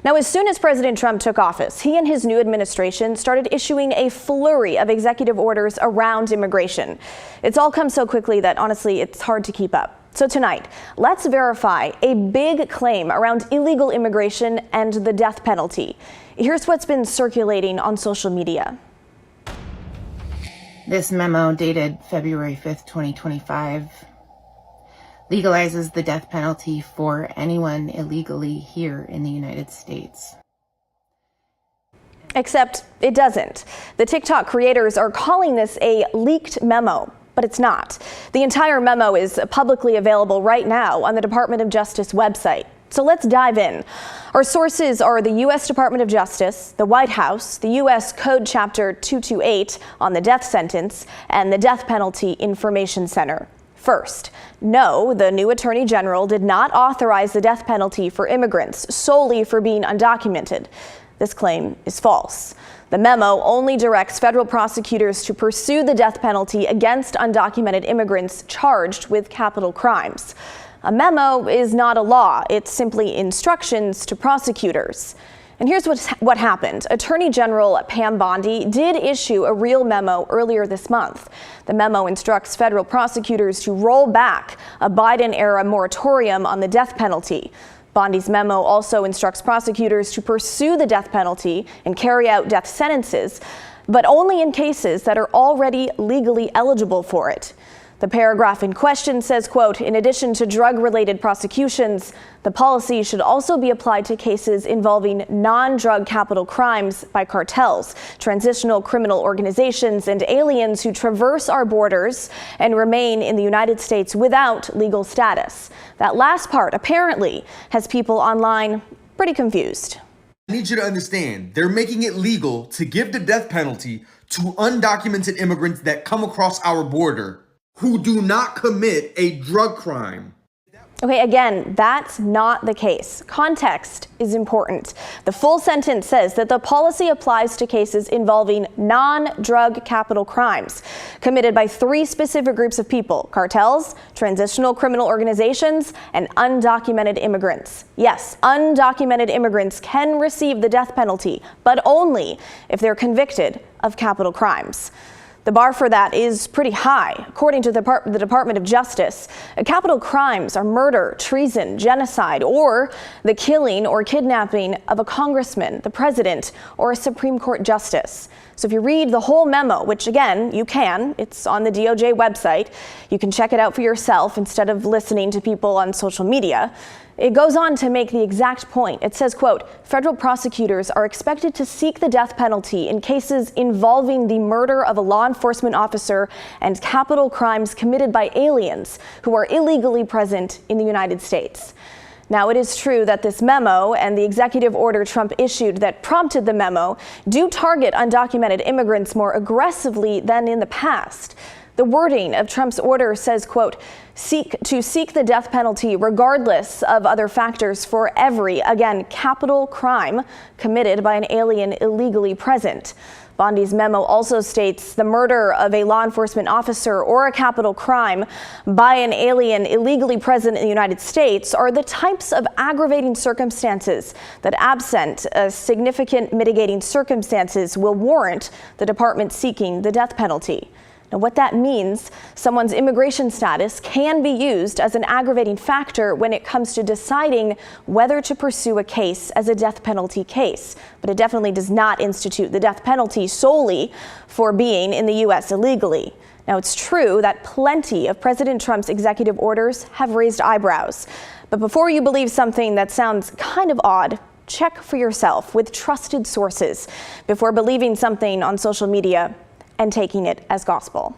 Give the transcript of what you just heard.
Now, as soon as President Trump took office, he and his new administration started issuing a flurry of executive orders around immigration. It's all come so quickly that honestly, it's hard to keep up. So tonight, let's verify a big claim around illegal immigration and the death penalty. Here's what's been circulating on social media. This memo, dated February 5th, 2025, legalizes the death penalty for anyone illegally here in the United States. Except it doesn't. The TikTok creators are calling this a leaked memo, but it's not. The entire memo is publicly available right now on the Department of Justice website. So let's dive in. Our sources are the U.S. Department of Justice, the White House, the U.S. Code Chapter 228 on the death sentence, and the Death Penalty Information Center. First, no, the new Attorney General did not authorize the death penalty for immigrants solely for being undocumented. This claim is false. The memo only directs federal prosecutors to pursue the death penalty against undocumented immigrants charged with capital crimes. A memo is not a law. It's simply instructions to prosecutors. And here's what happened. Attorney General Pam Bondi did issue a real memo earlier this month. The memo instructs federal prosecutors to roll back a Biden-era moratorium on the death penalty. Bondi's memo also instructs prosecutors to pursue the death penalty and carry out death sentences, but only in cases that are already legally eligible for it. The paragraph in question says, quote, in addition to drug-related prosecutions, the policy should also be applied to cases involving non-drug capital crimes by cartels, transitional criminal organizations, and aliens who traverse our borders and remain in the United States without legal status. That last part apparently has people online pretty confused. I need you to understand, they're making it legal to give the death penalty to undocumented immigrants that come across our border who do not commit a drug crime. Okay, again, that's not the case. Context is important. The full sentence says that the policy applies to cases involving non-drug capital crimes committed by three specific groups of people: cartels, transitional criminal organizations, and undocumented immigrants. Yes, undocumented immigrants can receive the death penalty, but only if they're convicted of capital crimes. The bar for that is pretty high. According to the Department of Justice, capital crimes are murder, treason, genocide, or the killing or kidnapping of a congressman, the president, or a Supreme Court justice. So if you read the whole memo, which again, you can, it's on the DOJ website, you can check it out for yourself instead of listening to people on social media. It goes on to make the exact point. It says, quote, federal prosecutors are expected to seek the death penalty in cases involving the murder of a law enforcement officer and capital crimes committed by aliens who are illegally present in the United States. Now, it is true that this memo and the executive order Trump issued that prompted the memo do target undocumented immigrants more aggressively than in the past. The wording of Trump's order says, quote, seek the death penalty regardless of other factors for every, again, capital crime committed by an alien illegally present. Bondi's memo also states the murder of a law enforcement officer or a capital crime by an alien illegally present in the United States are the types of aggravating circumstances that, absent significant mitigating circumstances, will warrant the department seeking the death penalty. Now, what that means, someone's immigration status can be used as an aggravating factor when it comes to deciding whether to pursue a case as a death penalty case. But it definitely does not institute the death penalty solely for being in the U.S. illegally. Now, it's true that plenty of President Trump's executive orders have raised eyebrows. But before you believe something that sounds kind of odd, check for yourself with trusted sources before believing something on social media and taking it as gospel.